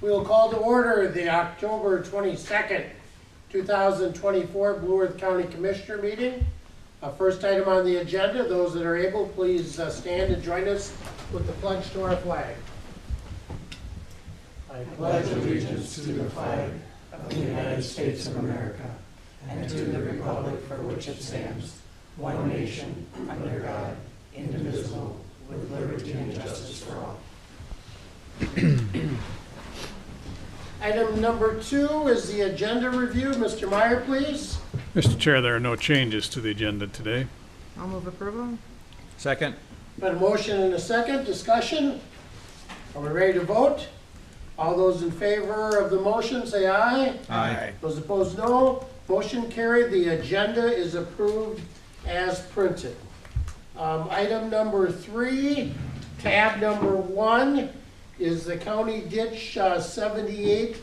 We will call to order the October 22nd, 2024 Blue Earth County Commissioner meeting. First item on the agenda, those that are able, please stand and join us with the pledge to our flag. I pledge allegiance to the flag of the United States of America and to the republic for which it stands, one nation, under God, indivisible, with liberty and justice for all. Item number 2 is the agenda review. Mr. Meyer, please. Mr. Chair, there are no changes to the agenda today. I'll move approval. Second. Been a motion and a second. Discussion? Are we ready to vote? All those in favor of the motion say aye. Aye. Those opposed, no. Motion carried. The agenda is approved as printed. Item number 3, tab number 1, is the County Ditch 78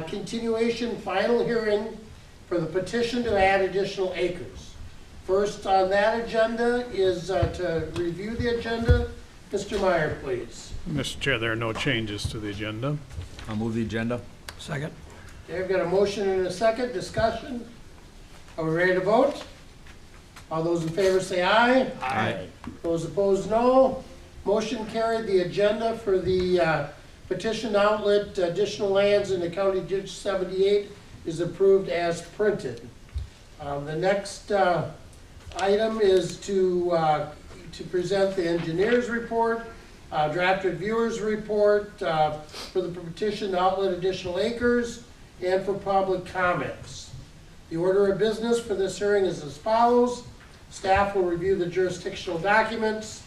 continuation final hearing for the petition to add additional acres. First on that agenda is to review the agenda. Mr. Meyer, please. Mr. Chair, there are no changes to the agenda. I'll move the agenda. Second. Okay, I've got a motion and a second. Discussion? Are we ready to vote? All those in favor say aye. Aye. Those opposed, no. Motion carried. The agenda for the petition outlet additional lands in the County Ditch 78 is approved as printed. The next item is to present the engineer's report, draft reviewers report for the petition to outlet additional acres, and for public comments. The order of business for this hearing is as follows. Staff will review the jurisdictional documents,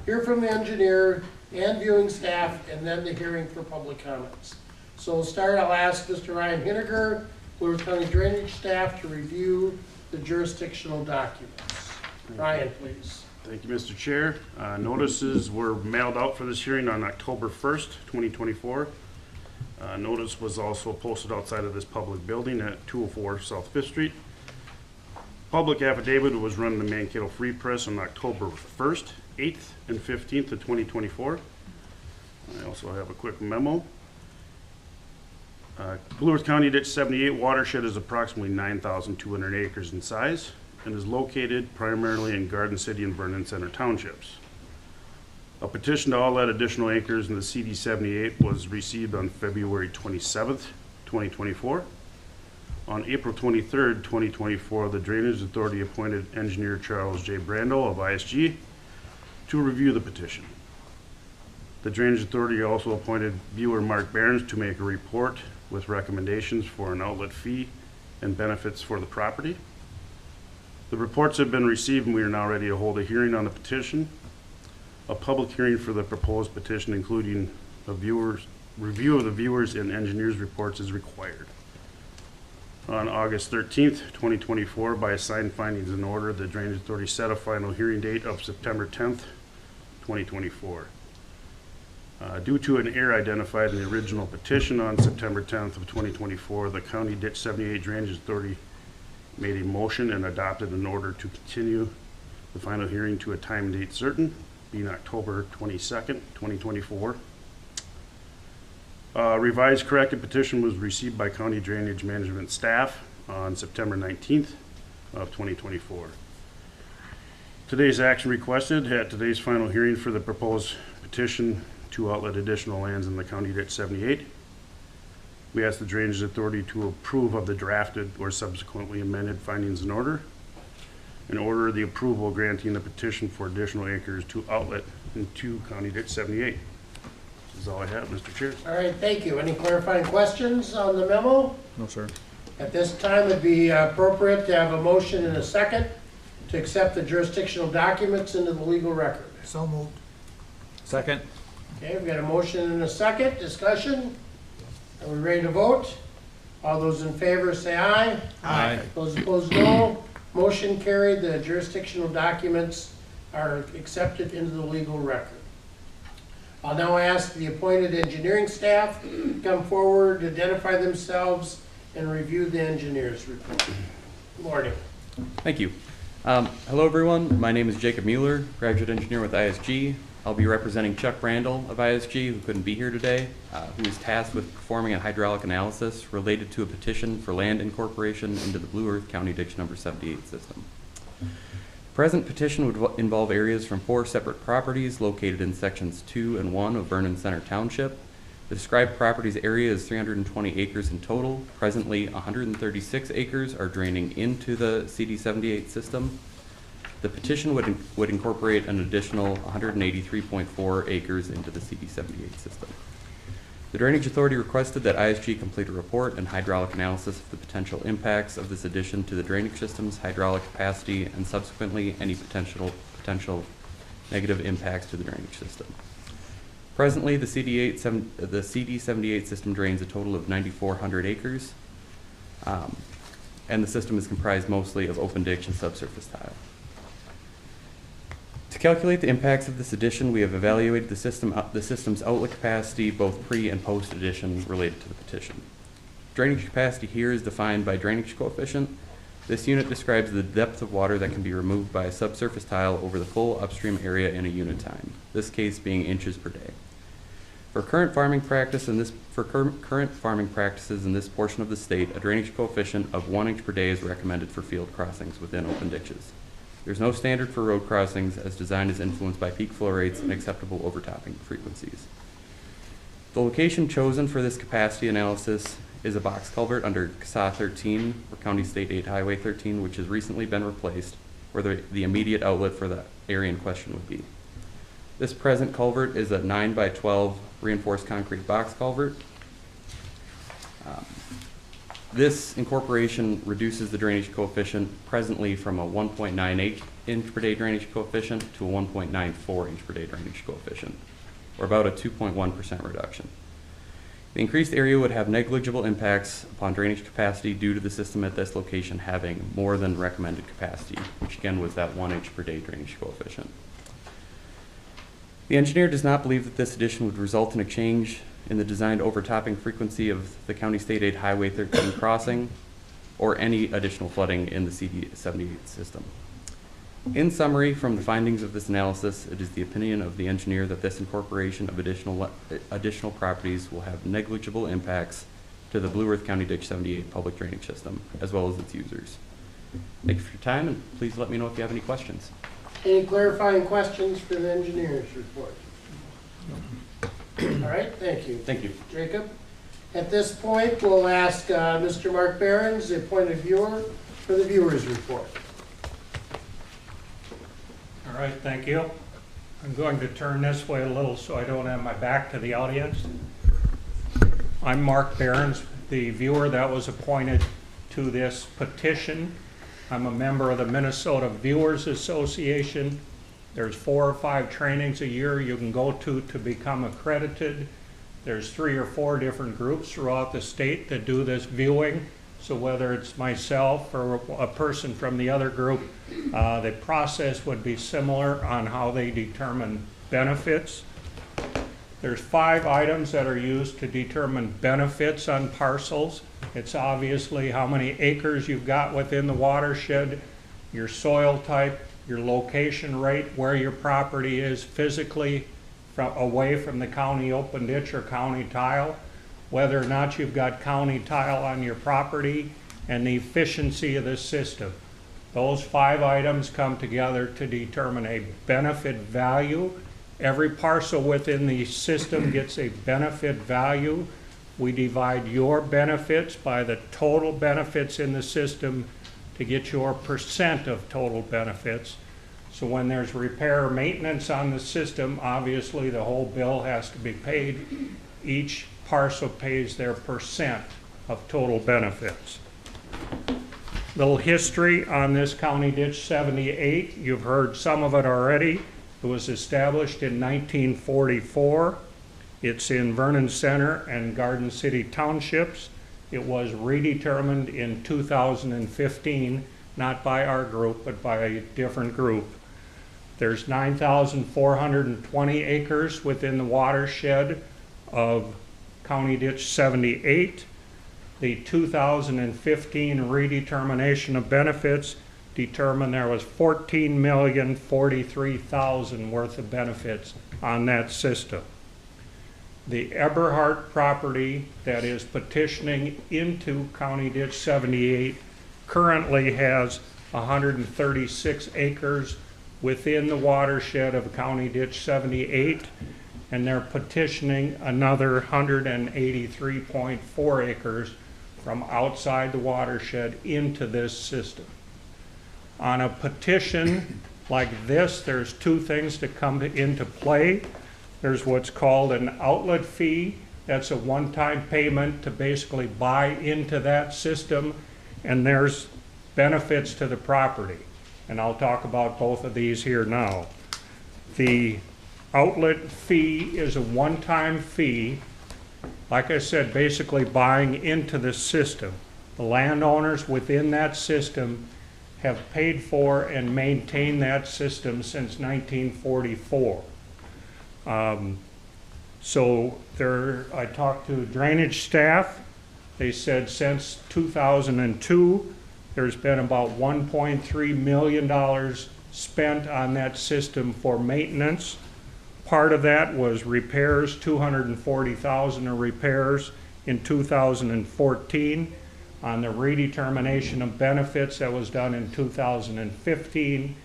hear from the engineer and viewing staff, and then the hearing for public comments. So we'll start. I'll ask Mr. Ryan Hinniger, Blue Earth County Drainage staff, to review the jurisdictional documents. Ryan, please. Thank you, Mr. Chair. Notices were mailed out for this hearing on October 1st, 2024. Notice was also posted outside of this public building at 204 South 5th Street. Public affidavit was run in the Mankato Free Press on October 1st, 8th, and 15th of 2024. I also have a quick memo. Blue Earth County Ditch 78 watershed is approximately 9,200 acres in size and is located primarily in Garden City and Vernon Center townships. A petition to outlet additional acres in the CD 78 was received on February 27th, 2024. On April 23rd, 2024, the Drainage Authority appointed engineer Charles J. Brando of ISG to review the petition. The Drainage Authority also appointed viewer Mark Behrens to make a report with recommendations for an outlet fee and benefits for the property. The reports have been received and we are now ready to hold a hearing on the petition. A public hearing for the proposed petition, including a review of the viewers and engineers' reports, is required. On August 13th, 2024, by assigned findings and order, the Drainage Authority set a final hearing date of September 10th, 2024. Due to an error identified in the original petition on September 10th of 2024, the County Ditch 78 Drainage Authority made a motion and adopted an order to continue the final hearing to a time and date certain, being October 22nd, 2024. Revised corrected petition was received by County Drainage Management staff on September 19th of 2024. Today's action requested at today's final hearing for the proposed petition to outlet additional lands in the County Ditch 78. We ask the Drainage Authority to approve of the drafted or subsequently amended findings and order the approval granting the petition for additional acres to outlet into County Ditch 78. This is all I have, Mr. Chair. All right, thank you. Any clarifying questions on the memo? No, sir. At this time, it'd be appropriate to have a motion and a second to accept the jurisdictional documents into the legal record. So moved. Second. Okay, we've got a motion and a second. Discussion? Are we ready to vote? All those in favor say aye. Aye. Those opposed, no. Motion carried. The jurisdictional documents are accepted into the legal record. I'll now ask the appointed engineering staff to come forward, identify themselves, and review the engineer's report. Good morning. Thank you. Hello everyone, my name is Jacob Mueller, graduate engineer with ISG. I'll be representing Chuck Randall of ISG, who couldn't be here today, who is tasked with performing a hydraulic analysis related to a petition for land incorporation into the Blue Earth County Ditch Number 78 system. The present petition would involve areas from 4 separate properties located in sections 2 and 1 of Vernon Center Township. The described property's area is 320 acres in total. Presently, 136 acres are draining into the CD78 system. The petition would incorporate an additional 183.4 acres into the CD78 system. The Drainage Authority requested that ISG complete a report and hydraulic analysis of the potential impacts of this addition to the drainage system's hydraulic capacity and subsequently any potential negative impacts to the drainage system. Presently, the CD78 system drains a total of 9,400 acres, and the system is comprised mostly of open ditch and subsurface tile. To calculate the impacts of this addition, we have evaluated the system's outlet capacity both pre and post addition related to the petition. Drainage capacity here is defined by drainage coefficient. This unit describes the depth of water that can be removed by a subsurface tile over the full upstream area in a unit time, this case being inches per day. For current farming practices in this portion of the state, a drainage coefficient of 1 inch per day is recommended for field crossings within open ditches. There's no standard for road crossings, as design is influenced by peak flow rates and acceptable overtopping frequencies. The location chosen for this capacity analysis is a box culvert under CSA 13, or County State 8 Highway 13, which has recently been replaced, where the immediate outlet for the area in question would be. This present culvert is a 9 by 12 reinforced concrete box culvert. This incorporation reduces the drainage coefficient presently from a 1.98 inch per day drainage coefficient to a 1.94 inch per day drainage coefficient, or about a 2.1% reduction. The increased area would have negligible impacts upon drainage capacity due to the system at this location having more than recommended capacity, which again was that 1 inch per day drainage coefficient. The engineer does not believe that this addition would result in a change in the designed overtopping frequency of the County State 8 Highway 13 crossing or any additional flooding in the CD78 system. In summary, from the findings of this analysis, it is the opinion of the engineer that this incorporation of additional properties will have negligible impacts to the Blue Earth County Ditch 78 public drainage system, as well as its users. Thank you for your time, and please let me know if you have any questions. Any clarifying questions for the engineer's report? All right, thank you. Thank you. Jacob? At this point, we'll ask Mr. Mark Behrens, the appointed viewer, for the viewer's report. All right, thank you. I'm going to turn this way a little so I don't have my back to the audience. I'm Mark Behrens, the viewer that was appointed to this petition. I'm a member of the Minnesota Viewers Association. There's 4 or 5 trainings a year you can go to become accredited. There's 3 or 4 different groups throughout the state that do this viewing. So whether it's myself or a person from the other group, the process would be similar on how they determine benefits. There's 5 items that are used to determine benefits on parcels. It's obviously how many acres you've got within the watershed, your soil type, your location rate, where your property is physically away from the county open ditch or county tile, whether or not you've got county tile on your property, and the efficiency of the system. Those 5 items come together to determine a benefit value. Every parcel within the system gets a benefit value. We divide your benefits by the total benefits in the system to get your percent of total benefits. So when there's repair or maintenance on the system, obviously the whole bill has to be paid. Each parcel pays their percent of total benefits. Little history on this County Ditch 78. You've heard some of it already. It was established in 1944. It's in Vernon Center and Garden City Townships. It was redetermined in 2015, not by our group, but by a different group. There's 9,420 acres within the watershed of County Ditch 78. The 2015 redetermination of benefits determined there was 14,043,000 worth of benefits on that system. The Eberhart property that is petitioning into County Ditch 78 currently has 136 acres within the watershed of County Ditch 78, and they're petitioning another 183.4 acres from outside the watershed into this system. On a petition like this, there's two things that come into play. There's what's called an outlet fee. That's a one-time payment to basically buy into that system, and there's benefits to the property. And I'll talk about both of these here now. The outlet fee is a one-time fee, like I said, basically buying into the system. The landowners within that system have paid for and maintained that system since 1944. So I talked to drainage staff. They said since 2002, there's been about $1.3 million spent on that system for maintenance. Part of that was repairs, 240,000 of repairs in 2014. On the redetermination of benefits that was done in 2015,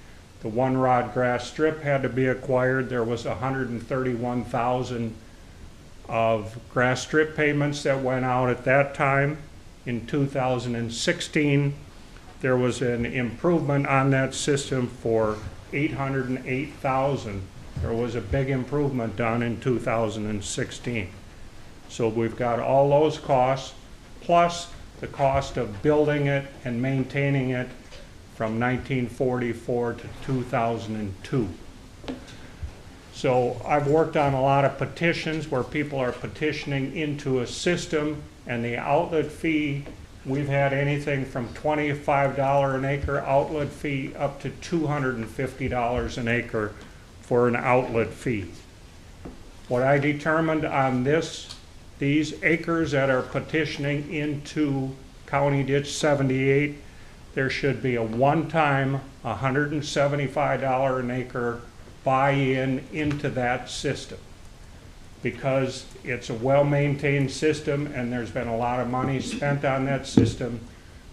the one rod grass strip had to be acquired. There was 131,000 of grass strip payments that went out at that time. In 2016, there was an improvement on that system for 808,000. There was a big improvement done in 2016. So we've got all those costs, plus the cost of building it and maintaining it from 1944 to 2002. So I've worked on a lot of petitions where people are petitioning into a system, and the outlet fee, we've had anything from $25 an acre outlet fee up to $250 an acre for an outlet fee. What I determined on these acres that are petitioning into County Ditch 78, there should be a one-time $175 an acre buy-in into that system, because it's a well-maintained system and there's been a lot of money spent on that system.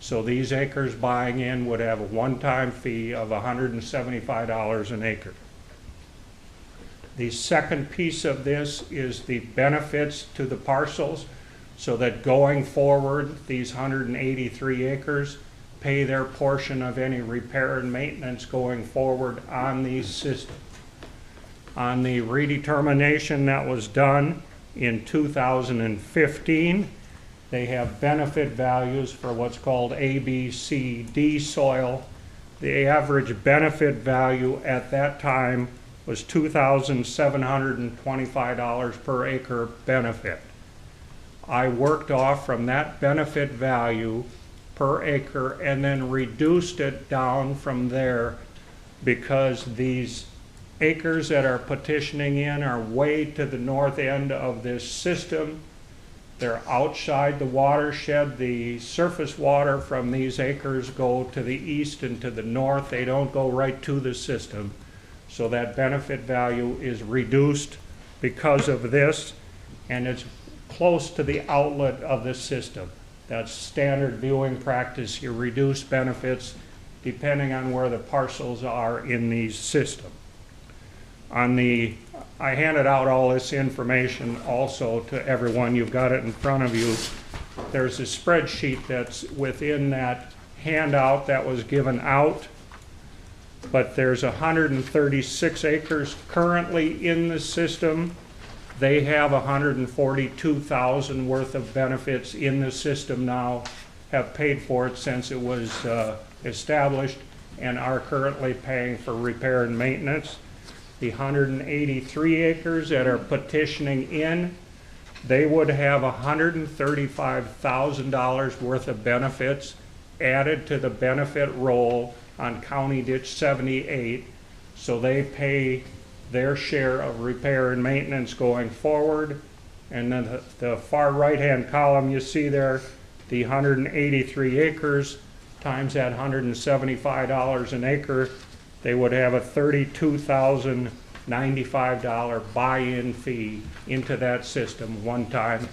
So these acres buying in would have a one-time fee of $175 an acre. The second piece of this is the benefits to the parcels, so that going forward, these 183 acres pay their portion of any repair and maintenance going forward on these systems. On the redetermination that was done in 2015, they have benefit values for what's called A, B, C, D soil. The average benefit value at that time was $2,725 per acre benefit. I worked off from that benefit value per acre and then reduced it down from there, because these acres that are petitioning in are way to the north end of this system. They're outside the watershed. The surface water from these acres go to the east and to the north. They don't go right to the system. So that benefit value is reduced because of this, and it's close to the outlet of the system. That's standard viewing practice. You reduce benefits depending on where the parcels are in these systems. I handed out all this information also to everyone. You've got it in front of you. There's a spreadsheet that's within that handout that was given out, but there's 136 acres currently in the system. They have 142,000 worth of benefits in the system now, have paid for it since it was established, and are currently paying for repair and maintenance. The 183 acres that are petitioning in, they would have $135,000 worth of benefits added to the benefit roll on County Ditch 78, so they pay their share of repair and maintenance going forward. And then the far right-hand column you see there, the 183 acres times that $175 an acre, they would have a $32,095 buy-in fee into that system, one-time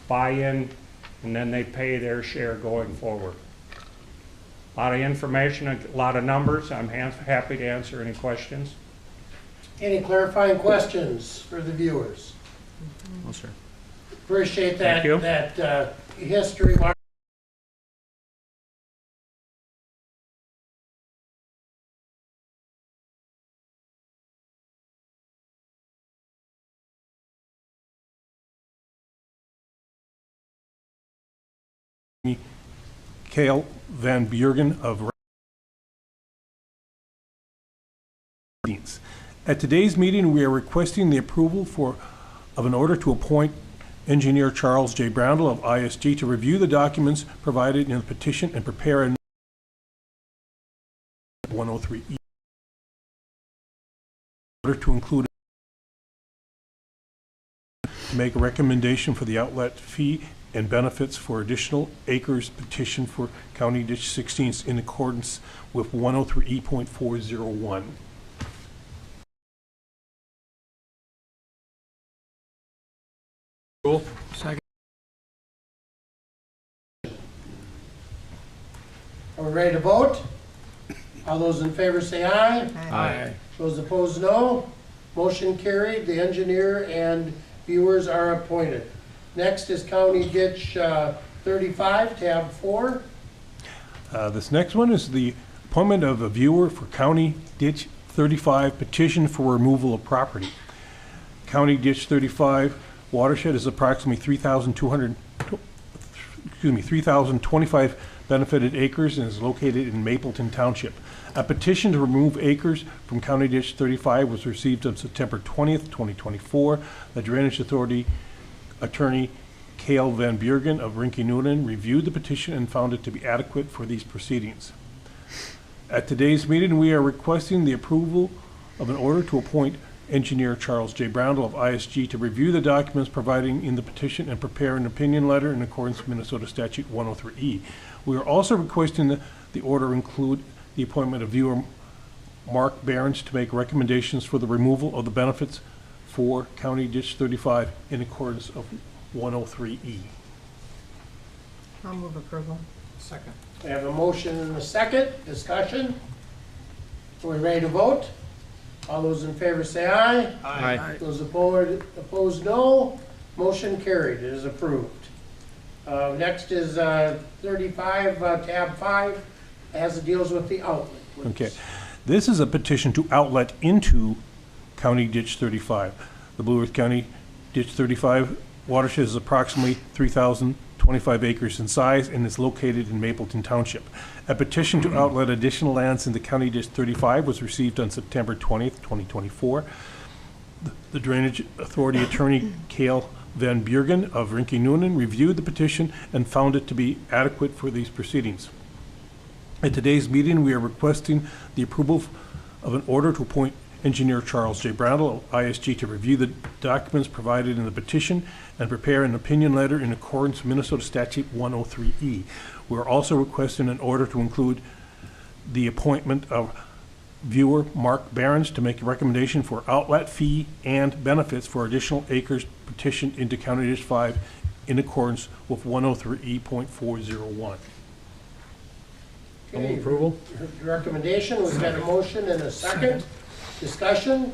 buy-in, and then they pay their share going forward. A lot of information, a lot of numbers. I'm happy to answer any questions. Any clarifying questions for the viewers? No, sir. Appreciate that, Thank you. that history. Cale Van Buren of At today's meeting, we are requesting the approval of an order to appoint Engineer Charles J. Brownell of ISG to review the documents provided in the petition and prepare a 103E order to include make a recommendation for the outlet fee and benefits for additional acres petition for County Ditch 16 in accordance with 103E.401. Rule. Second. Are we ready to vote? All those in favor say aye. Aye. Those opposed, no. Motion carried. The engineer and viewers are appointed. Next is County Ditch 35, tab 4. This next one is the appointment of a viewer for County Ditch 35 petition for removal of property. County Ditch 35 watershed is approximately 3,025 benefited acres and is located in Mapleton Township. A petition to remove acres from County Ditch 35 was received on September 20th, 2024. The Drainage Authority Attorney Cale Van Buren of Rinky Noonan reviewed the petition and found it to be adequate for these proceedings. At today's meeting, we are requesting the approval of an order to appoint Engineer Charles J. Brownell of ISG to review the documents provided in the petition and prepare an opinion letter in accordance with Minnesota Statute 103E. We are also requesting the order include the appointment of viewer Mark Behrens to make recommendations for the removal of the benefits for County Ditch 35 in accordance of 103E. I'll move approval. Second. We have a motion and a second. Discussion. Are we ready to vote? All those in favor say aye. Aye. Those opposed, no. Motion carried. It is approved. Next is 35, tab 5, as it deals with the outlet. Okay. This is a petition to outlet into County Ditch 35. The Blue Earth County Ditch 35 watershed is approximately 3,025 acres in size and is located in Mapleton Township. A petition to outlet additional lands into County Ditch 35 was received on September 20th, 2024. The Drainage Authority Attorney Cale Van Buren of Rinky Noonan reviewed the petition and found it to be adequate for these proceedings. At today's meeting, we are requesting the approval of an order to appoint Engineer Charles J. Brownell of ISG to review the documents provided in the petition and prepare an opinion letter in accordance with Minnesota Statute 103E. We are also requesting an order to include the appointment of viewer Mark Behrens to make a recommendation for outlet fee and benefits for additional acres petitioned into County Ditch 5 in accordance with 103E.401. Okay. Approval. Recommendation, we've got a motion and a second. Discussion.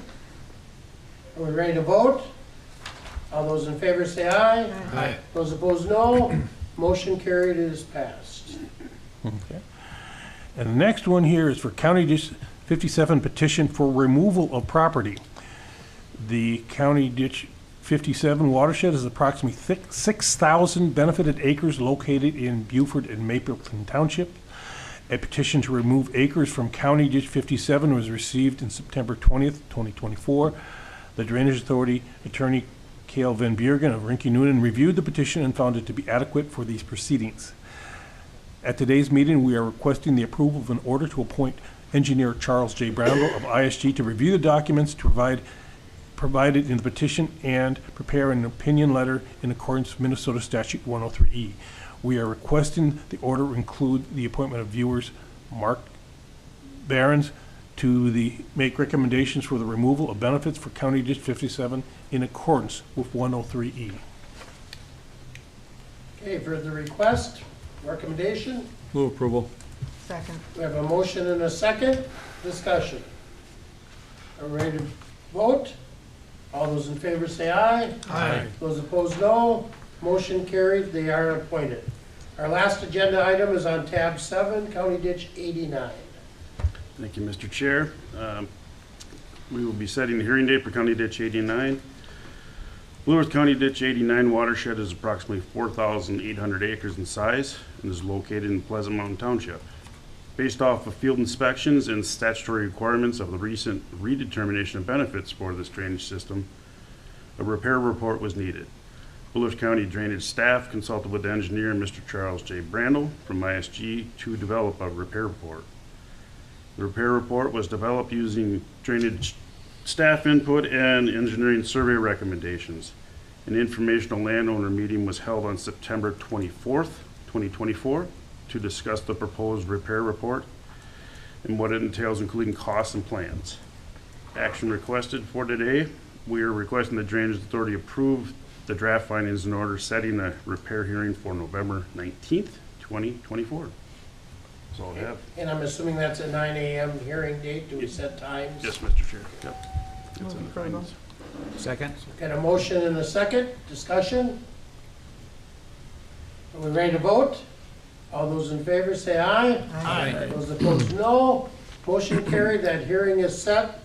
Are we ready to vote? All those in favor say aye. Aye. Those opposed, no. Motion carried. It is passed. Okay. And the next one here is for County Ditch 57 petition for removal of property. The County Ditch 57 watershed is approximately 6,000 benefited acres located in Beaufort and Mapleton Township. A petition to remove acres from County Ditch 57 was received in September 20th, 2024. The Drainage Authority Attorney Cale Van Buren of Rinky Noonan reviewed the petition and found it to be adequate for these proceedings. At today's meeting, we are requesting the approval of an order to appoint Engineer Charles J. Brownell of ISG to review the documents provided in the petition and prepare an opinion letter in accordance with Minnesota Statute 103E. We are requesting the order include the appointment of viewers Mark Barons to make recommendations for the removal of benefits for County Ditch 57 in accordance with 103E. Okay, for the request, recommendation, Move approval. Second. we have a motion and a second. Discussion. Are we ready to vote? All those in favor say aye. Aye. Those opposed, no. Motion carried, they are appointed. Our last agenda item is on tab 7, County Ditch 89. Thank you, Mr. Chair. We will be setting the hearing date for County Ditch 89. Blue Earth County Ditch 89 watershed is approximately 4,800 acres in size and is located in Pleasant Mountain Township. Based off of field inspections and statutory requirements of the recent redetermination of benefits for this drainage system, a repair report was needed. Blue Earth County Drainage staff consulted with engineer Mr. Charles J. Brandel from ISG to develop a repair report. The repair report was developed using drainage staff input and engineering survey recommendations. An informational landowner meeting was held on September 24th, 2024 to discuss the proposed repair report and what it entails, including costs and plans. Action requested for today, we are requesting the Drainage Authority approve the draft findings in order setting a repair hearing for November 19th, 2024. That's all I have. And I'm assuming that's a 9 a.m. hearing date. Do we set times? Yes, Mr. Chair. Yep. It's in the findings. Second. Got a motion and a second. Discussion? Are we ready to vote? All those in favor say aye. Aye. Those opposed, no. Motion carried. That hearing is set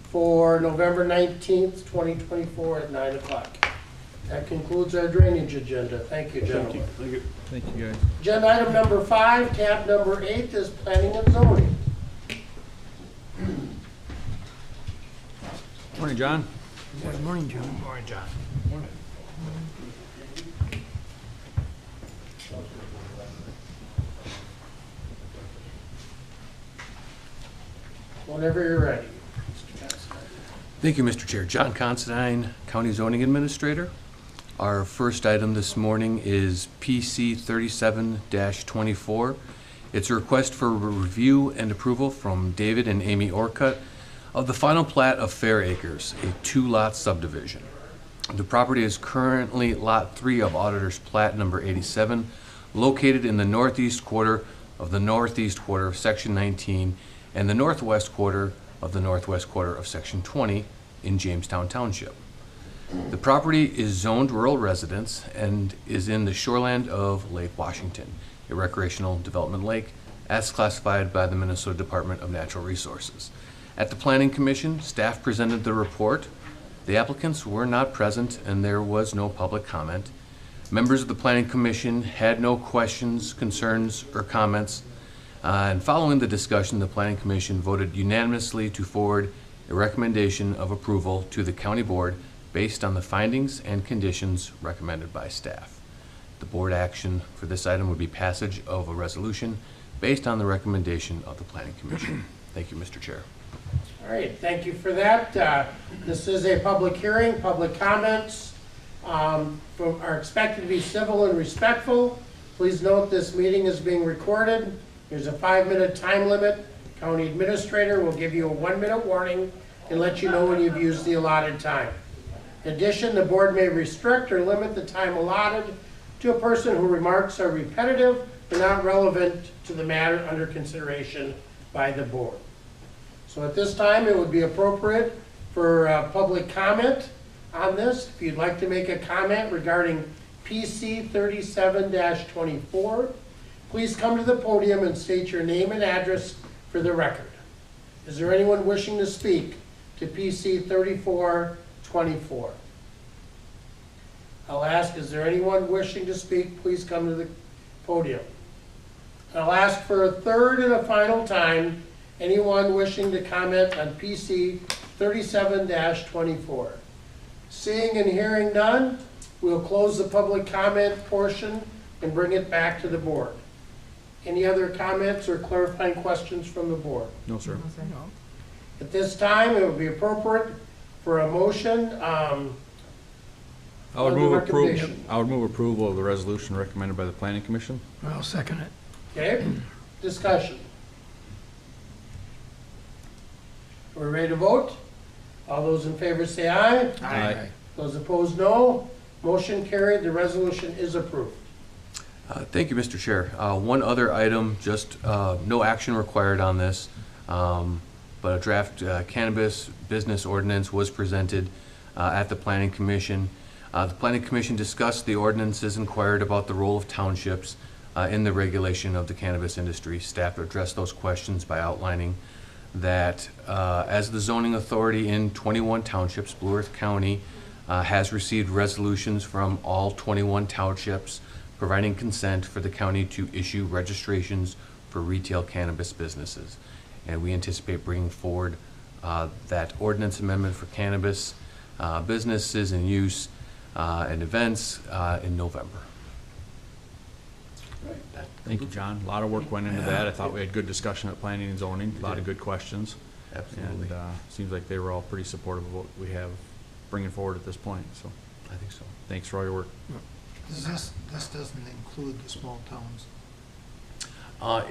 for November 19th, 2024 at 9 o'clock. That concludes our drainage agenda. Thank you, gentlemen. Thank you. Thank you, guys. Agenda item number 5, tab number 8 is planning and zoning. Morning, John. Good morning, John. Morning, John. Whenever you're ready. Thank you, Mr. Chair. John Considine, County Zoning Administrator. Our first item this morning is PC 37-24. It's a request for review and approval from David and Amy Orcutt of the final plat of Fair Acres, a 2-lot subdivision. The property is currently Lot 3 of Auditor's Plat number 87, located in the northeast quarter of Section 19 and the northwest quarter of Section 20 in Jamestown Township. The property is zoned rural residence and is in the shoreland of Lake Washington, a recreational development lake, as classified by the Minnesota Department of Natural Resources. At the Planning Commission, staff presented the report. The applicants were not present and there was no public comment. Members of the Planning Commission had no questions, concerns, or comments. And following the discussion, the Planning Commission voted unanimously to forward a recommendation of approval to the County Board based on the findings and conditions recommended by staff. The board action for this item would be passage of a resolution based on the recommendation of the Planning Commission. Thank you, Mr. Chair. All right, thank you for that. This is a public hearing. Public comments are expected to be civil and respectful. Please note this meeting is being recorded. There's a 5-minute time limit. County Administrator will give you a 1-minute warning and let you know when you've used the allotted time. In addition, the board may restrict or limit the time allotted to a person whose remarks are repetitive and not relevant to the matter under consideration by the board. So at this time, it would be appropriate for public comment on this. If you'd like to make a comment regarding PC 37-24, please come to the podium and state your name and address for the record. Is there anyone wishing to speak to PC 34-24? I'll ask, is there anyone wishing to speak? Please come to the podium. I'll ask for a third and a final time, anyone wishing to comment on PC 37-24. Seeing and hearing none, we'll close the public comment portion and bring it back to the board. Any other comments or clarifying questions from the board? No, sir. At this time, it would be appropriate for a motion I would on the move recommendation? approval of the resolution recommended by the planning commission. I'll second it. Okay, discussion. We're ready to vote? All those in favor say aye. Aye. Those opposed, no. Motion carried, the resolution is approved. Thank you, Mr. Chair. One other item, just no action required on this, but a draft cannabis business ordinance was presented at the Planning Commission. The Planning Commission discussed the ordinances, inquired about the role of townships in the regulation of the cannabis industry. Staff addressed those questions by outlining that as the zoning authority in 21 townships, Blue Earth County has received resolutions from all 21 townships providing consent for the county to issue registrations for retail cannabis businesses. And we anticipate bringing forward that ordinance amendment for cannabis businesses and use and events in November. Thank you, John. A lot of work went into that. I thought we had good discussion at planning and zoning, a lot of good questions. Absolutely. And seems like they were all pretty supportive of what we have bringing forward at this point, so I think so. thanks for all your work. This doesn't include the small towns.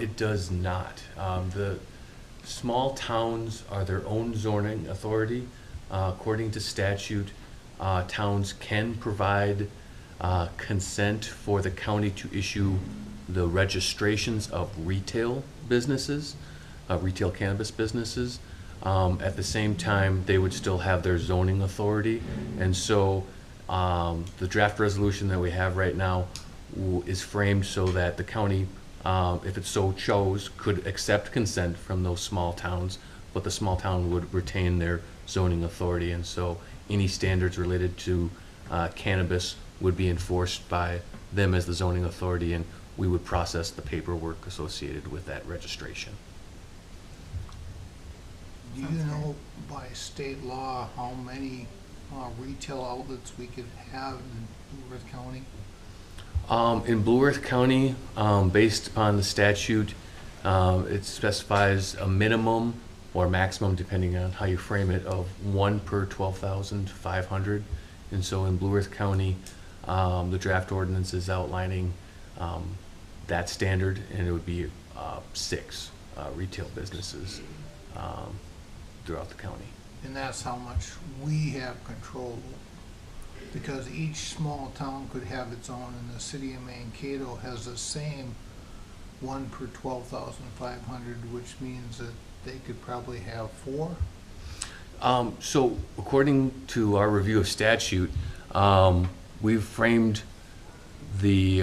It does not. The small towns are their own zoning authority. According to statute, towns can provide consent for the county to issue the registrations of retail businesses, retail cannabis businesses. At the same time, they would still have their zoning authority. And so the draft resolution that we have right now is framed so that the county, if it so chose, could accept consent from those small towns, but the small town would retain their zoning authority. And so any standards related to cannabis would be enforced by them as the zoning authority, and we would process the paperwork associated with that registration. Do you know by state law how many retail outlets we could have in Blue Earth County? In Blue Earth County, based upon the statute, it specifies a minimum or maximum, depending on how you frame it, of 1 per 12,500. And so in Blue Earth County, the draft ordinance is outlining that standard, and it would be 6 retail businesses throughout the county. And that's how much we have control, because each small town could have its own, and the city of Mankato has the same 1 per 12,500, which means that they could probably have 4. So according to our review of statute, we've framed the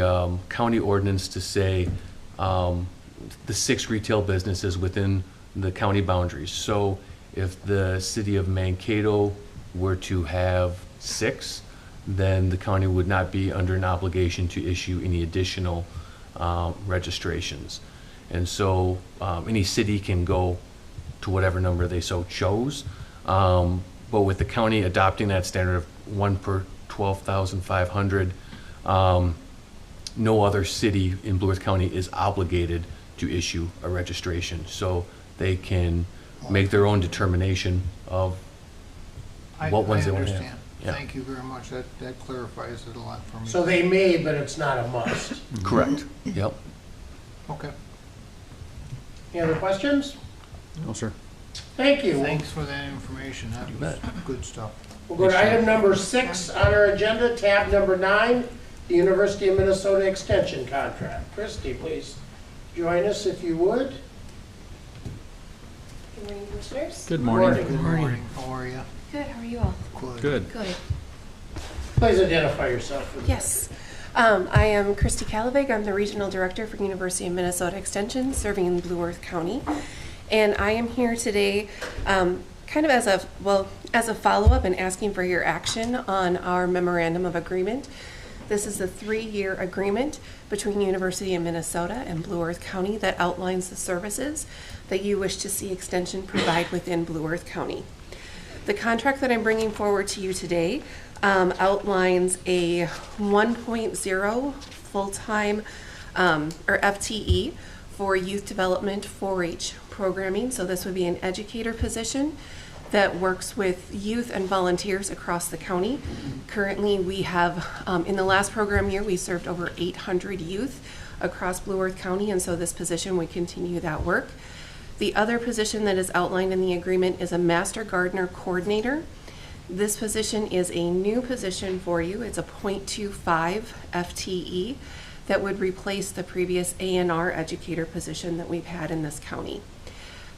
county ordinance to say the 6 retail businesses within the county boundaries. So if the city of Mankato were to have 6, then the county would not be under an obligation to issue any additional registrations. And so any city can go to whatever number they so chose. But with the county adopting that standard of 1 per 12,500, no other city in Blue Earth County is obligated to issue a registration. So they can make their own determination of what ones they want to have. understand. Yeah. Thank you very much. That clarifies it a lot for me. So they may, but it's not a must. Correct. Yep. Okay. Any other questions? No, sir. Thank you. Thanks for that information. That was bet. good stuff. We'll go to item number 6 on our agenda, tab number 9, the University of Minnesota Extension Contract. Christie, please join us if you would. Good morning, Commissioners. Good morning. Good morning. How are you? Good, how are you all? Good. Good. Please identify yourself for the Yes. I am Christy Calavig. I'm the Regional Director for University of Minnesota Extension, serving in Blue Earth County. And I am here today kind of as a follow-up and asking for your action on our memorandum of agreement. This is a 3-year agreement between University of Minnesota and Blue Earth County that outlines the services that you wish to see Extension provide within Blue Earth County. The contract that I'm bringing forward to you today outlines a 1.0 full-time or FTE for youth development 4-H programming. So this would be an educator position that works with youth and volunteers across the county. Currently, we have, in the last program year, we served over 800 youth across Blue Earth County, and so this position would continue that work. The other position that is outlined in the agreement is a Master Gardener Coordinator. This position is a new position for you. It's a .25 FTE that would replace the previous A&R educator position that we've had in this county.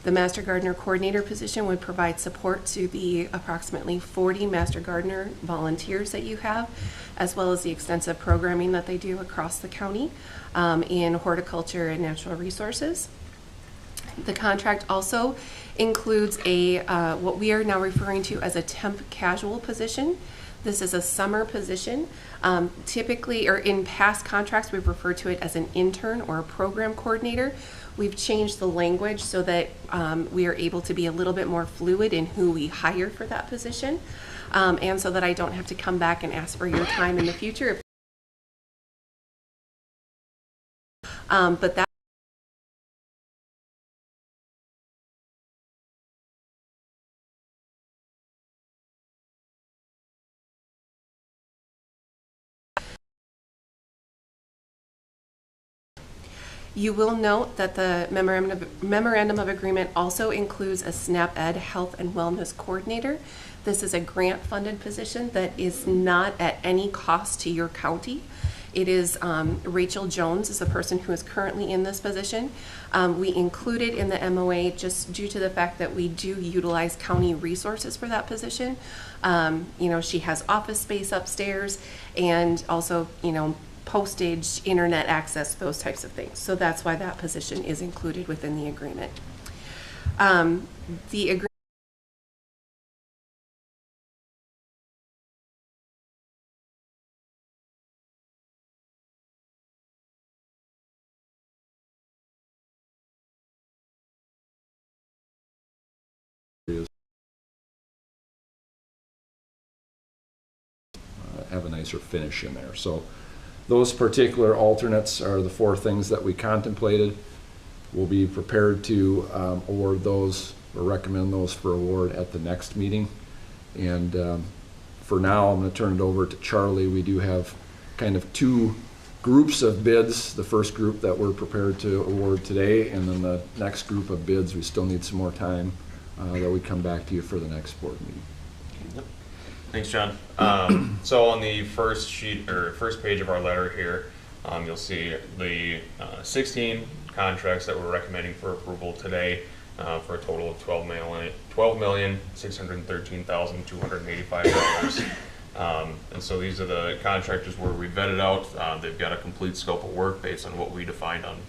The Master Gardener Coordinator position would provide support to the approximately 40 Master Gardener volunteers that you have, as well as the extensive programming that they do across the county in horticulture and natural resources. The contract also includes a what we are now referring to as a temp casual position. This is a summer position. Typically, or in past contracts, we've referred to it as an intern or a program coordinator. We've changed the language so that we are able to be a little bit more fluid in who we hire for that position, and so that I don't have to come back and ask for your time in the future. But that you will note that the memorandum of agreement also includes a SNAP-Ed Health and Wellness Coordinator. This is a grant-funded position that is not at any cost to your county. It is Rachel Jones is the person who is currently in this position. We included in the MOA just due to the fact that we do utilize county resources for that position. You know, she has office space upstairs and also, you know, postage, internet access, those types of things. So that's why that position is included within the agreement. The agreement have a nicer finish in there. So those particular alternates are the 4 things that we contemplated. We'll be prepared to award those or recommend those for award at the next meeting. And for now, I'm going to turn it over to Charlie. We do have kind of 2 groups of bids. The first group that we're prepared to award today, and then the next group of bids, we still need some more time that we come back to you for the next board meeting. Thanks, John. So on the first sheet or first page of our letter here, you'll see the 16 contracts that we're recommending for approval today for a total of $12,613,285. And so these are the contractors where we vetted out. They've got a complete scope of work based on what we defined on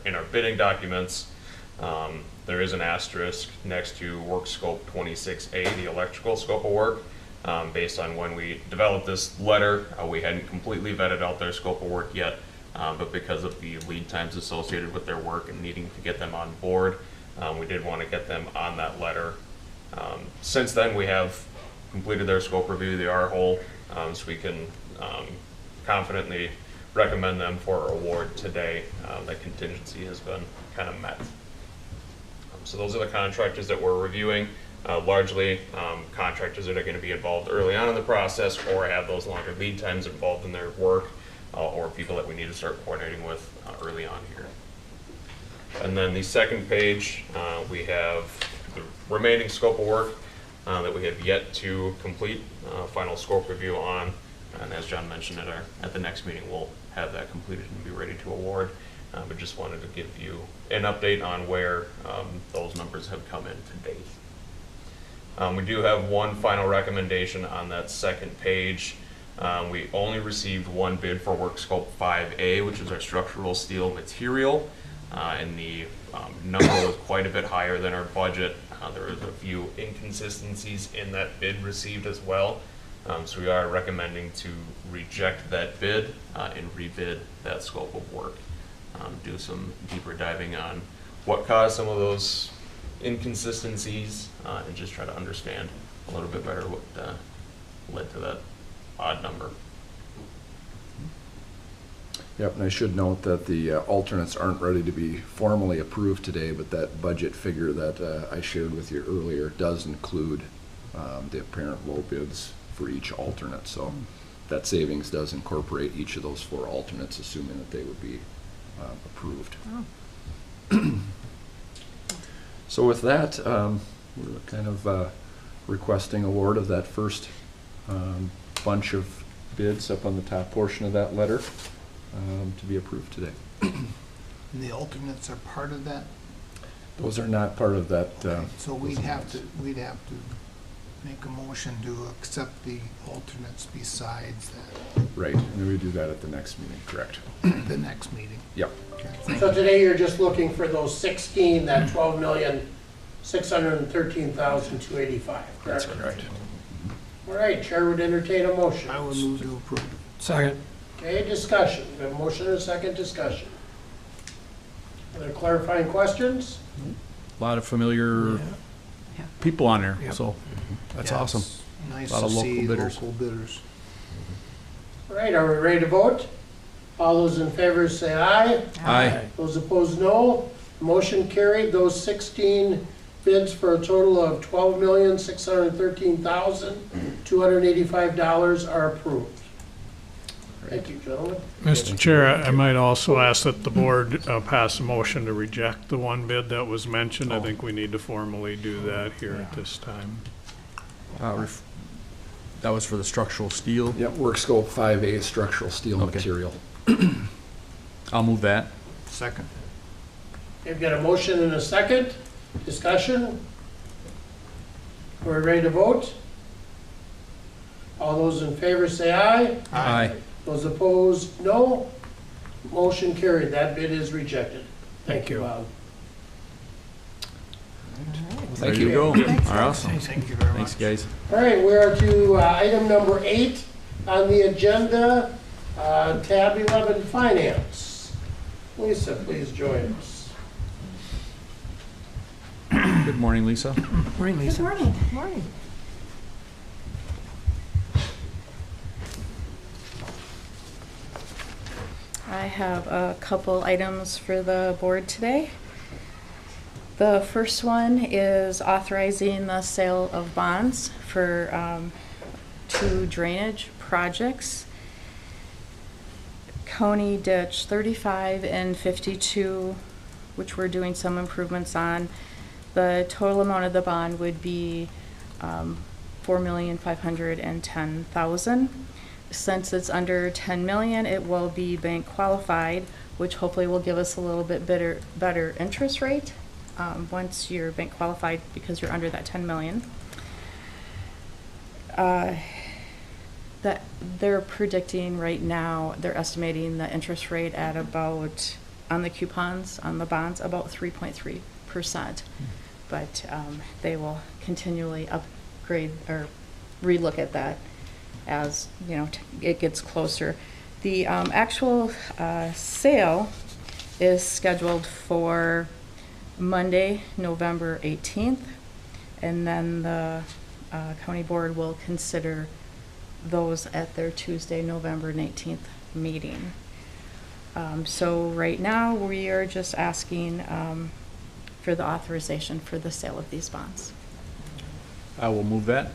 in our bidding documents. There is an asterisk next to work scope 26A, the electrical scope of work. Based on when we developed this letter, we hadn't completely vetted out their scope of work yet, but because of the lead times associated with their work and needing to get them on board, we did want to get them on that letter. Since then, we have completed their scope review, they are whole, so we can confidently recommend them for award today. That contingency has been kind of met. So those are the contractors that we're reviewing. Largely contractors that are going to be involved early on in the process or have those longer lead times involved in their work, or people that we need to start coordinating with early on here. And then the second page, we have the remaining scope of work that we have yet to complete final scope review on. And as John mentioned at the next meeting, we'll have that completed and be ready to award. But just wanted to give you an update on where those numbers have come in to date. We do have one final recommendation on that second page. We only received one bid for work scope 5A, which is our structural steel material, and the number was quite a bit higher than our budget. There was a few inconsistencies in that bid received as well, so we are recommending to reject that bid and rebid that scope of work. Do some deeper diving on what caused some of those inconsistencies and just try to understand a little bit better what led to that odd number. Yep, and I should note that the alternates aren't ready to be formally approved today, but that budget figure that I shared with you earlier does include the apparent low bids for each alternate. So that savings does incorporate each of those 4 alternates, assuming that they would be approved. So with that, we're kind of requesting award of that first bunch of bids up on the top portion of that letter to be approved today. And the alternates are part of that, Those are not part of that. so we'd have to make a motion to accept the alternates besides Right, and we do that at the next meeting, correct? the next meeting. Yep. Okay. So today you're just looking for those 16, that 12,613,285, That's correct? correct. All right, Chair would entertain a motion. I will move to approve. Second. Okay, discussion. We have a motion and a second discussion. Other clarifying questions? A lot of familiar people on there, Yep. so that's Yeah, awesome. it's Nice Lot to of local see bidders. local bidders. All right, are we ready to vote? All those in favor say aye. Aye. Those opposed, no. Motion carried. Those 16 bids for a total of $12,613,285 are approved. Thank you, gentlemen. Mr. Chair, I might also ask that the board pass a motion to reject the one bid that was mentioned. I think we need to formally do that here at this time. That was for the structural steel. Yep, work scope 5A, structural steel Okay. material. I'll move that. Second. We've got a motion and a second. Discussion? We're ready to vote? All those in favor say aye. Aye. Those opposed, no. Motion carried. That bid is rejected. Thank you, Bob. There you go. Awesome. Thank you very much. Thanks, guys. All right, we are to item number 8 on the agenda, tab 11, Finance. Lisa, please join us. Good morning, Lisa. Morning, Lisa. Good morning. I have a couple items for the board today. The first one is authorizing the sale of bonds for 2 drainage projects. County Ditch 35 and 52, which we're doing some improvements on. The total amount of the bond would be $4,510,000. Since it's under 10 million, it will be bank qualified, which hopefully will give us a little bit better interest rate once you're bank qualified because you're under that 10 million. That they're predicting right now, they're estimating the interest rate at about, on the coupons, on the bonds, about 3.3%. But they will continually upgrade or relook at that as it gets closer. The actual sale is scheduled for Monday, November 18th, and then the county board will consider those at their Tuesday, November 19th meeting. So right now, we are just asking for the authorization for the sale of these bonds. I will move that.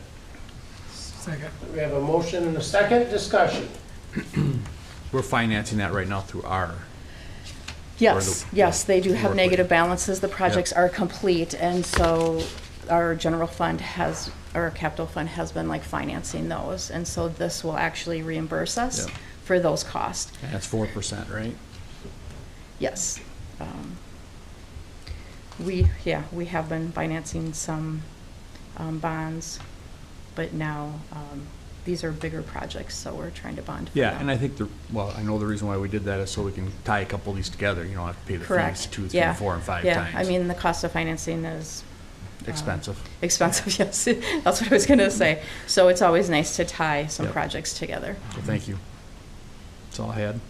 Second. We have a motion and a second. Discussion. We're financing that right now through our. Yes, yes, they do work have with. negative balances. The projects are complete, and so our general fund has, or our capital fund has been like financing those, and so this will actually reimburse us Yep. for those costs. And that's 4%, right? Yes. We have been financing some bonds, but now these are bigger projects, so we're trying to bond for Yeah, them. and I think I know the reason why we did that is so we can tie a couple of these together. You don't have to pay the fees Correct. 2, 3, Yeah. 4, and 5 Yeah, times. I mean, the cost of financing is Expensive. expensive, yes. That's what I was gonna say. So it's always nice to tie some Yep. projects together. So thank you. That's all I had.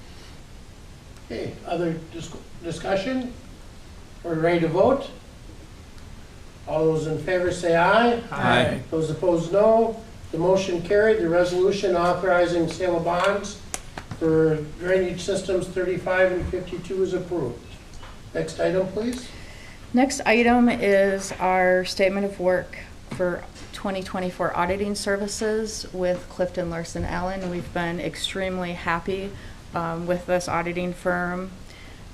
Okay, other discussion? We're ready to vote? All those in favor say aye. Aye. Those opposed, no. The motion carried. The resolution authorizing sale of bonds for drainage systems 35 and 52 is approved. Next item, please. Next item is our statement of work for 2024 auditing services with Clifton Larson Allen. We've been extremely happy with this auditing firm.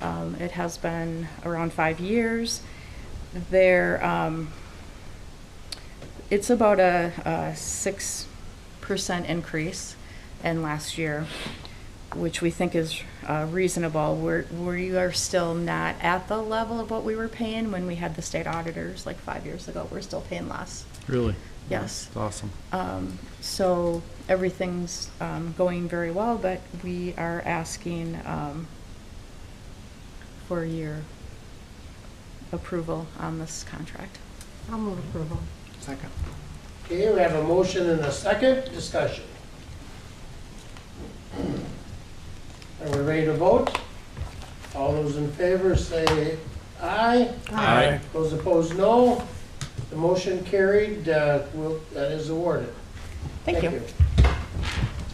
It has been around 5 years. It's about a 6% increase in last year, which we think is reasonable. We are still not at the level of what we were paying when we had the state auditors like 5 years ago. We're still paying less. Really? Yes. That's awesome. So everything's going very well, but we are asking for your approval on this contract. I'll move approval. Second. Okay, we have a motion and a second. Discussion. Are we ready to vote? All those in favor say aye. Aye. Those opposed, no. The motion carried. That is awarded. Thank you.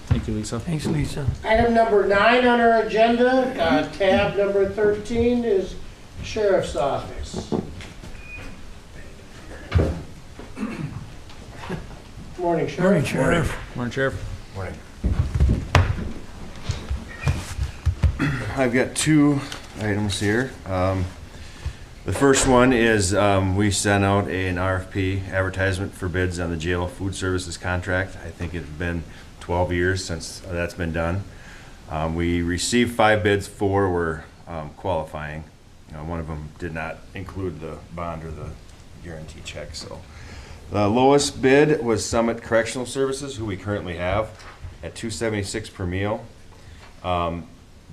Thank you, Lisa. Thanks, Lisa. Item number 9 on our agenda, tab number 13, is Sheriff's Office. Morning, Sheriff. Morning, Sheriff. Morning, Sheriff. Morning. I've got 2 items here. The first one is we sent out an RFP advertisement for bids on the jail food services contract. I think it's been 12 years since that's been done. We received 5 bids, 4 were qualifying. One of them did not include the bond or the guarantee check. So the lowest bid was Summit Correctional Services, who we currently have, at $276 per meal.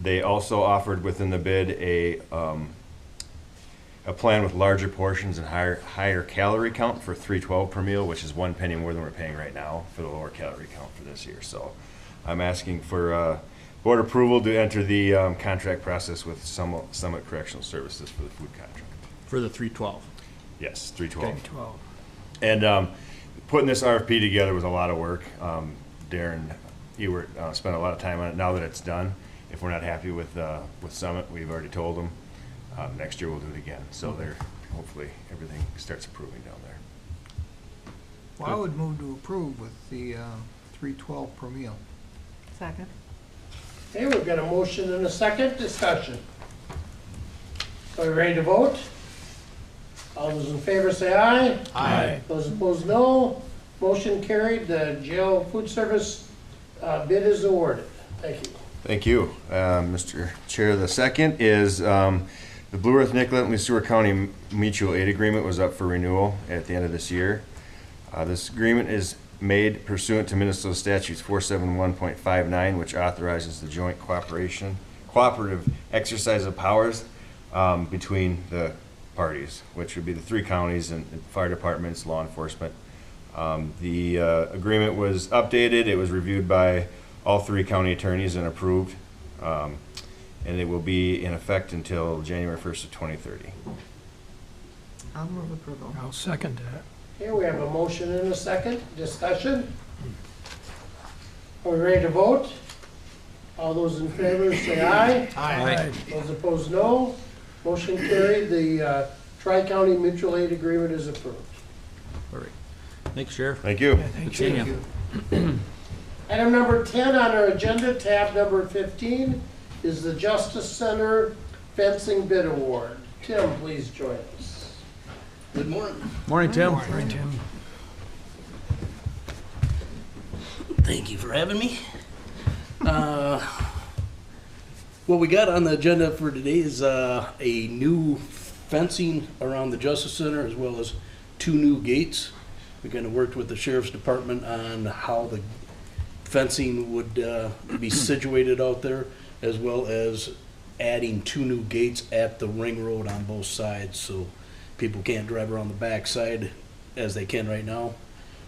They also offered within the bid a plan with larger portions and higher calorie count for $3.12 per meal, which is 1 penny more than we're paying right now for the lower calorie count for this year. So I'm asking for board approval to enter the contract process with Summit Correctional Services for the food contract. For the 312. Yes, $3.12. Okay. 12. And putting this RFP together was a lot of work. Darren Ewert spent a lot of time on it. Now that it's done, if we're not happy with Summit, we've already told them. Next year we'll do it again. So there, hopefully everything starts improving down there. Well, I would move to approve with the $3.12 per meal. Second. Okay, we've got a motion and a second. Discussion. Are we ready to vote? All those in favor say aye. Aye. Those opposed, no. Motion carried. The jail food service bid is awarded. Thank you. Thank you, Mr. Chair. The second is the Blue Earth Nicollet and Le County Mutual Aid Agreement was up for renewal at the end of this year. This agreement is made pursuant to Minnesota Statutes 471.59, which authorizes the joint cooperative exercise of powers between the parties, which would be the 3 counties and fire departments, law enforcement. The agreement was updated. It was reviewed by all 3 county attorneys and approved, and it will be in effect until January 1st of 2030. I'll move approval. I'll second that. Okay, we have a motion and a second. Discussion. Are we ready to vote? All those in favor say aye. Aye. Those opposed, no. Motion carried. The Tri-County Mutual Aid Agreement is approved. All right. Thanks, Sheriff. Thank you. Thank Thank you. you. Item number 10 on our agenda, tab number 15, is the Justice Center Fencing Bid Award. Tim, please join us. Good morning. Morning, Tim. Morning, Tim. Thank you for having me. What we got on the agenda for today is a new fencing around the Justice Center, as well as 2 new gates. We kind of worked with the Sheriff's Department on how the fencing would be situated out there, as well as adding 2 new gates at the ring road on both sides, so people can't drive around the back side as they can right now.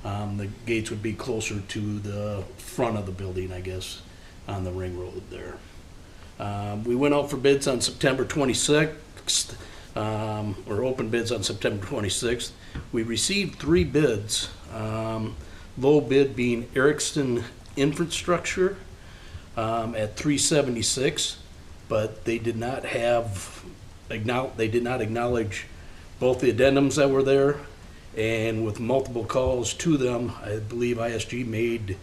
The gates would be closer to the front of the building, I guess, on the ring road there. We went out for bids on September 26th, or open bids on September 26th. We received 3 bids, low bid being Erickson Infrastructure, at $376, but they did not acknowledge both the addendums that were there, and with multiple calls to them, I believe ISG made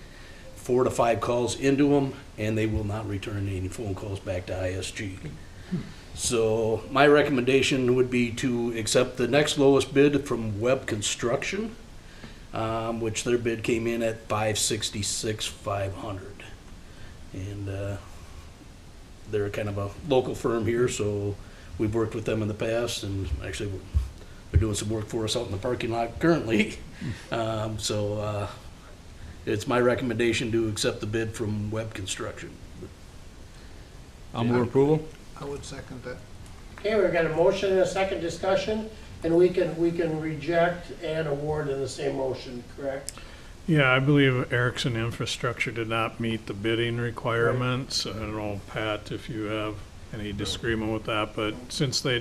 4 to 5 calls into them, and they will not return any phone calls back to ISG. So my recommendation would be to accept the next lowest bid from Webb Construction, which their bid came in at $566,500. And they're kind of a local firm here, so we've worked with them in the past, and actually they're doing some work for us out in the parking lot currently. It's my recommendation to accept the bid from Webb Construction. I'll move approval. I would second that. Okay, we've got a motion and a second discussion, and we can reject and award in the same motion, correct? Yeah, I believe Erickson Infrastructure did not meet the bidding requirements. I don't know, Pat, if you have any disagreement with that, but since they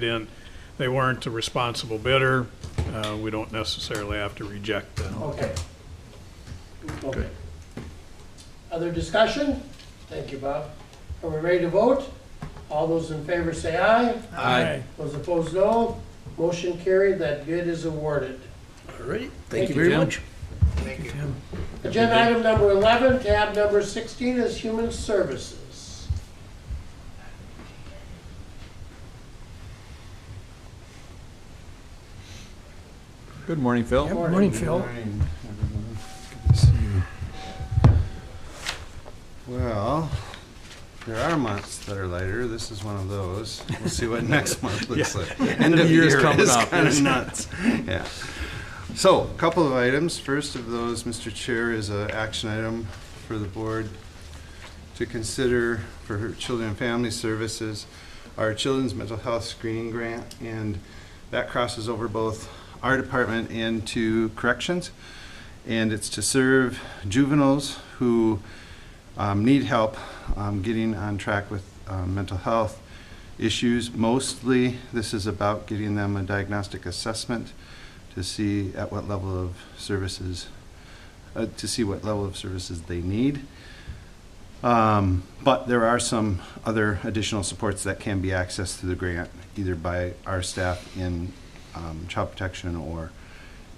weren't a responsible bidder, we don't necessarily have to reject them. Okay. Okay. Other discussion? Thank you, Bob. Are we ready to vote? All those in favor say aye. Aye. Those opposed, no. Motion carried, that bid is awarded. All right, thank you very much. Thank you. Agenda item number 11, tab number 16 is Human Services. Good morning, Phil. Good morning, Phil. Good to see you. Well, there are months that are lighter. This is one of those. We'll see what next month looks like. End of the year is coming is up. kind of nuts. Yeah. So, a couple of items. First of those, Mr. Chair, is an action item for the board to consider for her Children and Family Services, our Children's Mental Health Screening Grant, and that crosses over both our department and to corrections. And it's to serve juveniles who need help getting on track with mental health issues. Mostly, this is about getting them a diagnostic assessment to see at what level of services, they need. But there are some other additional supports that can be accessed through the grant, either by our staff in child protection or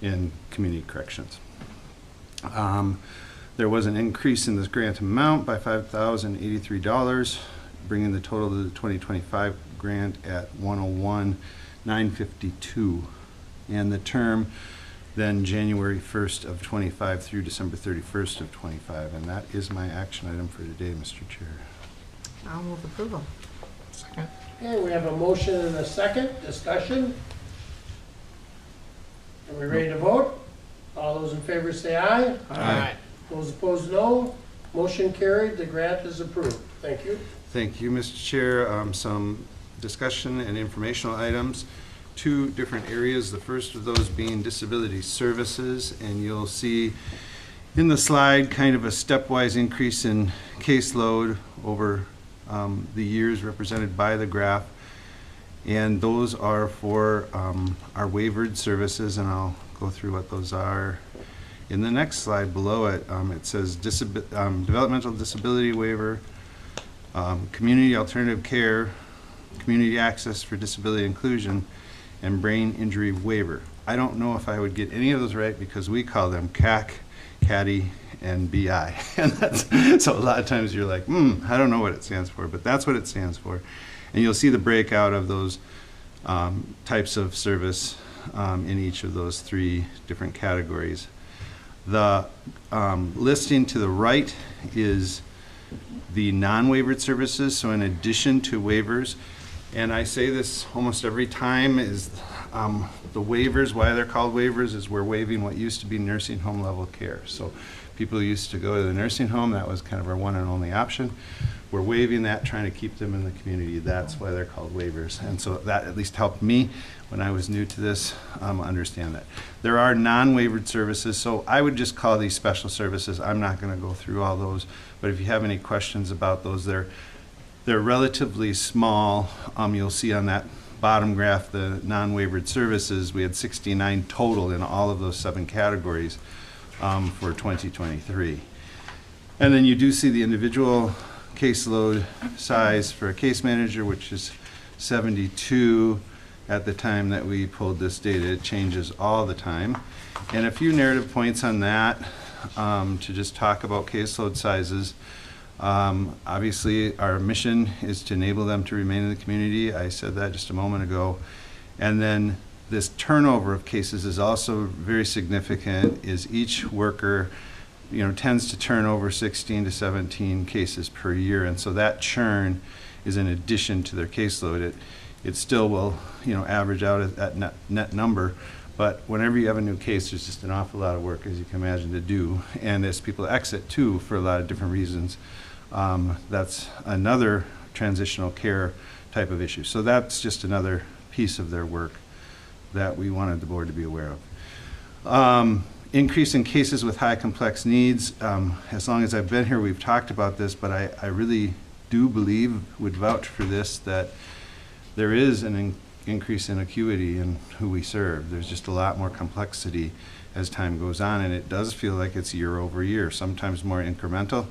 in community corrections. There was an increase in this grant amount by $5,083, bringing the total to the 2025 grant at $101,952, and the term then January 1st of 25 through December 31st of 25, and that is my action item for today, Mr. Chair. I'll move approval. Second. Okay, we have a motion and a second. Discussion? Are we ready to vote? All those in favor say aye. Aye. Those opposed, no. Motion carried. The grant is approved. Thank you. Thank you, Mr. Chair. Some discussion and informational items. 2 different areas, the first of those being disability services, and you'll see in the slide kind of a stepwise increase in caseload over the years represented by the graph, and those are for our waivered services, and I'll go through what those are. In the next slide below it, it says developmental disability waiver, community alternative care, community access for disability inclusion, and brain injury waiver. I don't know if I would get any of those right because we call them CAC, CADI, and BI. And that's, so a lot of times you're like, I don't know what it stands for, but that's what it stands for. And you'll see the breakout of those types of service in each of those 3 different categories. The listing to the right is the non-waivered services, so in addition to waivers, and I say this almost every time, is the waivers, why they're called waivers, is we're waiving what used to be nursing home level care. So people used to go to the nursing home, that was kind of our one and only option. We're waiving that, trying to keep them in the community. That's why they're called waivers. And so that at least helped me when I was new to this understand that. There are non-waivered services, so I would just call these special services. I'm not going to go through all those, but if you have any questions about those, they're relatively small. You'll see on that bottom graph the non-waivered services. We had 69 total in all of those 7 categories for 2023. And then you do see the individual caseload size for a case manager, which is 72 at the time that we pulled this data. It changes all the time. And a few narrative points on that, to just talk about caseload sizes. Obviously, our mission is to enable them to remain in the community. I said that just a moment ago. And then this turnover of cases is also very significant, is each worker tends to turn over 16 to 17 cases per year. And so that churn is in addition to their caseload. It still will average out at that net number. But whenever you have a new case, there's just an awful lot of work, as you can imagine, to do. And as people exit, too, for a lot of different reasons, that's another transitional care type of issue. So that's just another piece of their work that we wanted the board to be aware of. Increase in cases with high complex needs. As long as I've been here, we've talked about this, but I really do believe, would vouch for this, that there is an increase in acuity in who we serve. There's just a lot more complexity as time goes on, and it does feel like it's year over year, sometimes more incremental,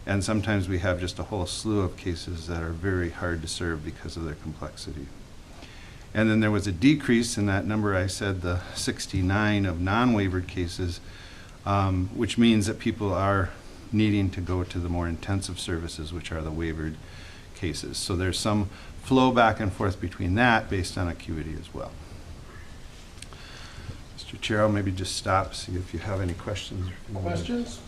and sometimes we have just a whole slew of cases that are very hard to serve because of their complexity. And then there was a decrease in that number, I said, the 69 of non-waivered cases, which means that people are needing to go to the more intensive services, which are the waivered cases. So there's some flow back and forth between that based on acuity as well. Mr. Chair, I'll maybe just stop, see if you have any questions. Questions?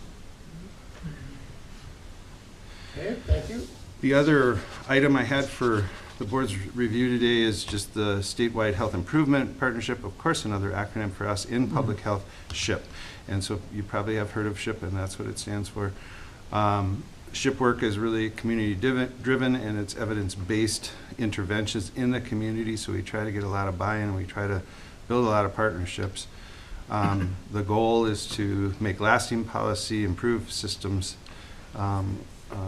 Okay, thank you. The other item I had for the board's review today is just the statewide health improvement partnership, of course, another acronym for us in public health, SHIP. And so you probably have heard of SHIP, and that's what it stands for. SHIP work is really community driven, and it's evidence-based interventions in the community. So we try to get a lot of buy-in, and we try to build a lot of partnerships. The goal is to make lasting policy, improve systems,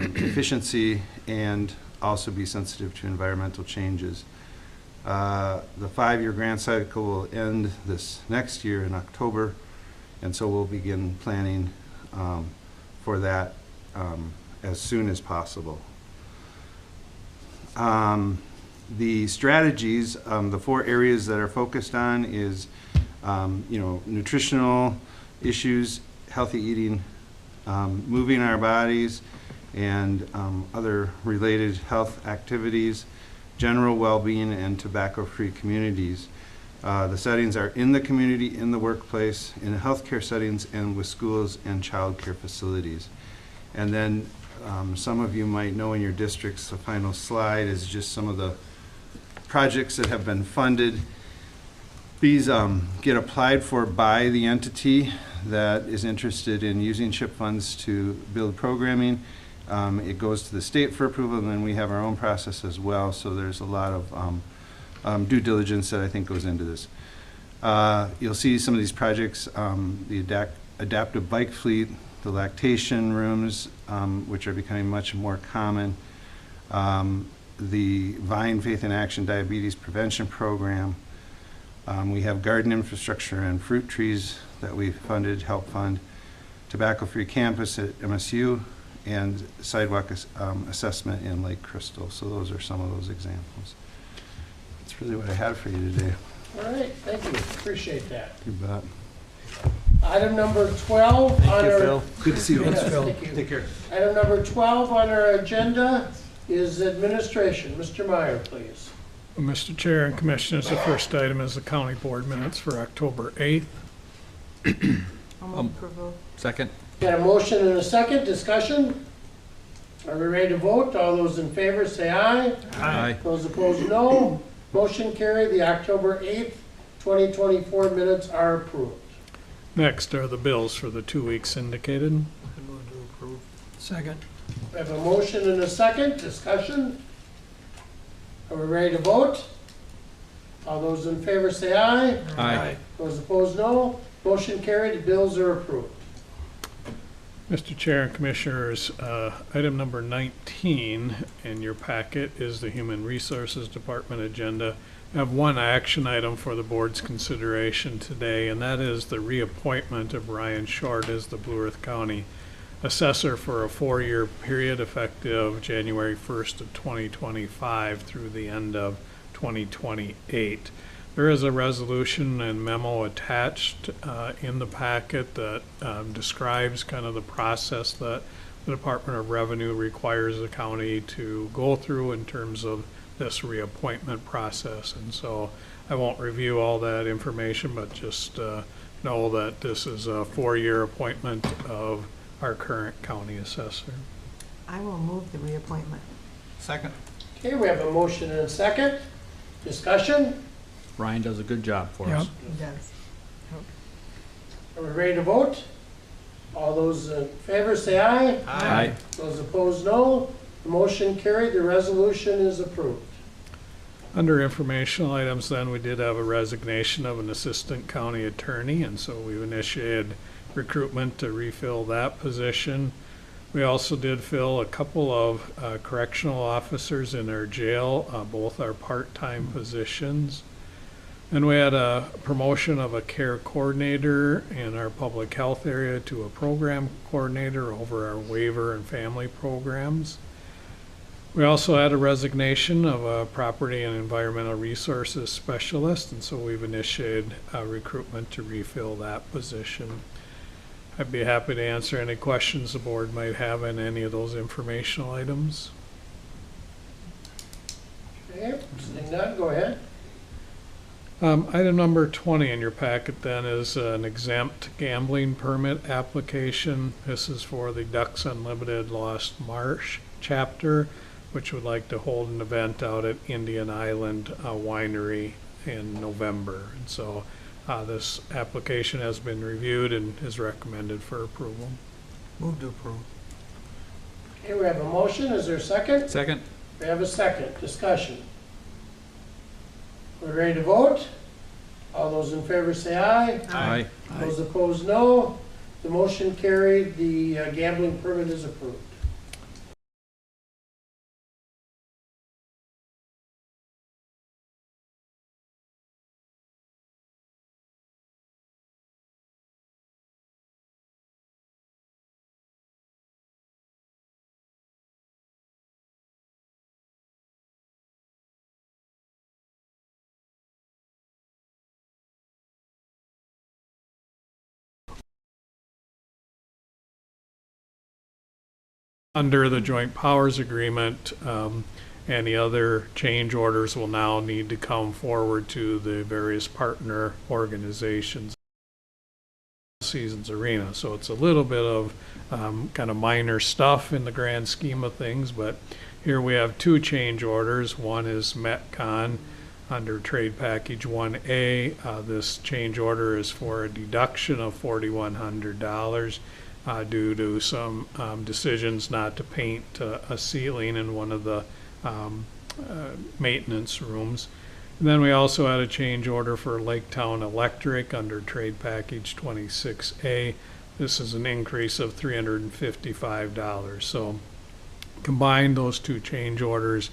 efficiency, and also be sensitive to environmental changes. The 5-year grant cycle will end this next year in October, and so we'll begin planning for that as soon as possible. The strategies, the 4 areas that are focused on is nutritional issues, healthy eating, moving our bodies, and other related health activities, general well-being, and tobacco-free communities. The settings are in the community, in the workplace, in healthcare settings, and with schools and child care facilities. And then some of you might know in your districts, the final slide is just some of the projects that have been funded. These get applied for by the entity that is interested in using SHIP funds to build programming. It goes to the state for approval, and then we have our own process as well. So there's a lot of due diligence that I think goes into this. You'll see some of these projects, the adaptive bike fleet, the lactation rooms, which are becoming much more common, the VINE Faith in Action Diabetes Prevention Program. We have garden infrastructure and fruit trees that we funded, help fund, tobacco-free campus at MSU, and sidewalk assessment in Lake Crystal. So those are some of those examples. That's really what I had for you today. All right, thank you. Appreciate that. You bet. Item number 12 on our... Phil. Good to see you. Yes, Phil. thank you. Take care. Item number 12 on our agenda is administration. Mr. Meyer, please. Mr. Chair and Commissioners, the first item is the county board minutes for October 8th. I'll move approval. Second. Got a motion and a second. Discussion? Are we ready to vote? All those in favor say aye. Aye. Those opposed, no. Motion carried. The October 8th, 2024 minutes are approved. Next are the bills for the 2 weeks indicated. I move to approve. Second. We have a motion and a second. Discussion? Are we ready to vote? All those in favor say aye. Aye. Those opposed, no. Motion carried. The bills are approved. Mr. Chair and Commissioners, item number 19 in your packet is the Human Resources Department agenda. I have one action item for the board's consideration today, and that is the reappointment of Ryan Short as the Blue Earth County assessor for a 4-year period effective January 1st of 2025 through the end of 2028. There is a resolution and memo attached in the packet that describes kind of the process that the Department of Revenue requires the county to go through in terms of this reappointment process. And so I won't review all that information, but just know that this is a 4-year appointment of our current county assessor. I will move the reappointment. Second. Okay, we have a motion and a second. Discussion? Ryan does a good job for us. He does. Are we ready to vote? All those in favor say aye. Aye. Those opposed, no. The motion carried, the resolution is approved. Under informational items then, we did have a resignation of an assistant county attorney, and so we've initiated recruitment to refill that position. We also did fill a couple of correctional officers in our jail, both are part-time positions. And we had a promotion of a care coordinator in our public health area to a program coordinator over our waiver and family programs. We also had a resignation of a property and environmental resources specialist, and so we've initiated recruitment to refill that position. I'd be happy to answer any questions the board might have on any of those informational items. Okay, seeing none, go ahead. Item number 20 in your packet then is an exempt gambling permit application. This is for the Ducks Unlimited Lost Marsh chapter, which would like to hold an event out at Indian Island Winery in November. And so this application has been reviewed and is recommended for approval. Move to approve. Okay, we have a motion. Is there a second? Second. We have a second. Discussion. We're ready to vote? All those in favor say aye. Aye. Those opposed, no. The motion carried. The gambling permit is approved. Under the joint powers agreement, any other change orders will now need to come forward to the various partner organizations. Seasons Arena. So it's a little bit of kind of minor stuff in the grand scheme of things, but here we have 2 change orders. One is Metcon under Trade Package 1A. This change order is for a deduction of $4,100. Due to some decisions not to paint a ceiling in one of the maintenance rooms. And then we also had a change order for Laketown Electric under Trade Package 26A. This is an increase of $355. So combined, those 2 change orders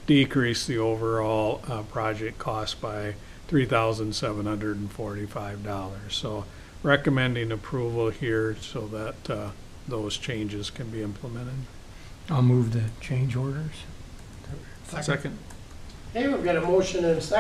decrease the overall project cost by $3,745. So recommending approval here so that those changes can be implemented. I'll move the change orders. Second. Okay, we've got a motion and a second.